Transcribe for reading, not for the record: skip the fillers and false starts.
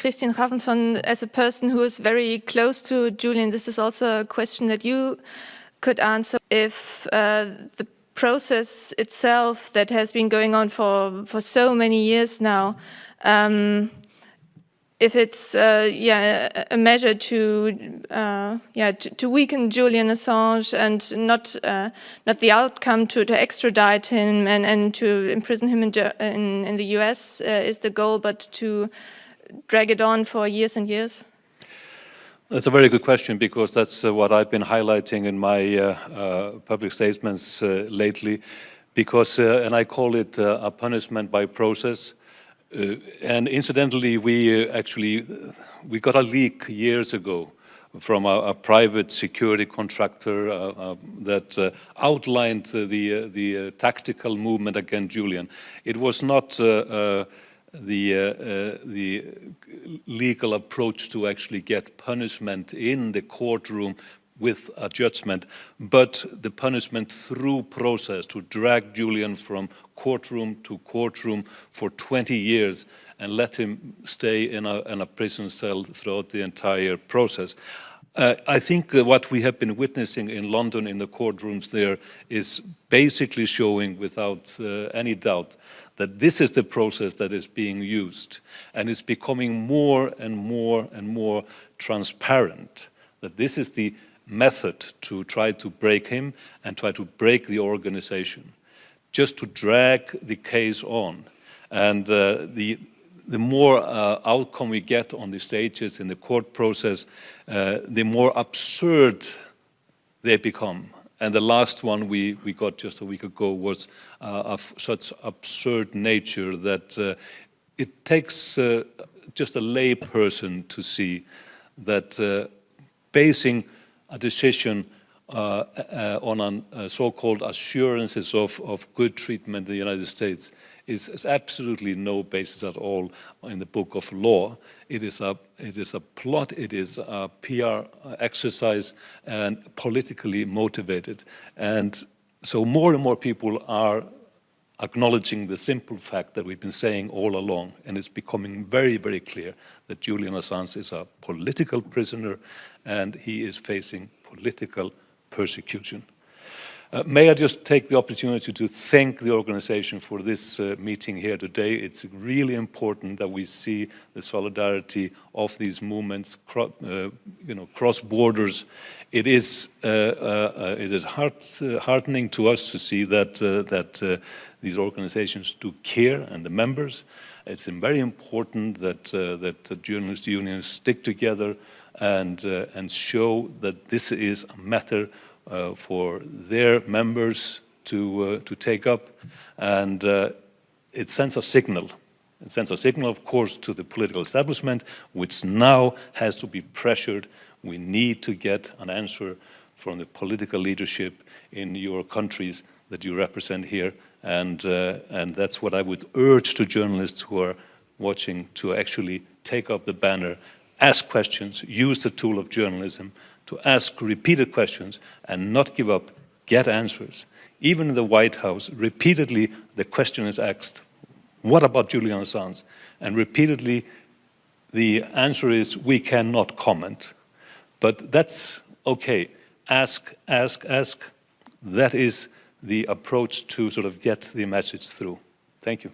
Kristinn Hrafnsson, as a person who is very close to Julian, this is also a question that you could answer. If the process itself that has been going on for so many years now, if it's a measure to weaken Julian Assange and not the outcome to extradite him and to imprison him in the US is the goal, but to drag it on for years and years? That's a very good question, because that's what I've been highlighting in my public statements lately, because and I call it a punishment by process. And incidentally, we got a leak years ago from a private security contractor that outlined the tactical movement against Julian. It was not the legal approach to actually get punishment in the courtroom with a judgment, but the punishment through process, to drag Julian from courtroom to courtroom for 20 years and let him stay in a prison cell throughout the entire process. I think what we have been witnessing in London in the courtrooms there is basically showing without any doubt that this is the process that is being used, and it's becoming more and more and more transparent, that this is the method to try to break him and try to break the organization, just to drag the case on. And the more outcome we get on the stages in the court process, the more absurd they become. And the last one we got just a week ago was of such absurd nature that it takes just a lay person to see that basing a decision on so-called assurances of good treatment in the United States is absolutely no basis at all in the book of law. It is a plot, it is a PR exercise, and politically motivated. And so more and more people are acknowledging the simple fact that we've been saying all along, and it's becoming very, very clear that Julian Assange is a political prisoner and he is facing political persecution. May I just take the opportunity to thank the organization for this meeting here today. It's really important that we see the solidarity of these movements, cross borders. It is heartening to us to see that these organizations do care, and the members. It's very important that the journalist unions stick together and show that this is a matter for their members to take up, and it sends a signal. It sends a signal, of course, to the political establishment, which now has to be pressured. We need to get an answer from the political leadership in your countries that you represent here, and that's what I would urge to journalists who are watching, to actually take up the banner, ask questions, use the tool of journalism to ask repeated questions and not give up, get answers. Even in the White House, repeatedly the question is asked, what about Julian Assange? And repeatedly the answer is, we cannot comment. But that's okay. Ask, ask, ask. That is the approach to sort of get the message through. Thank you.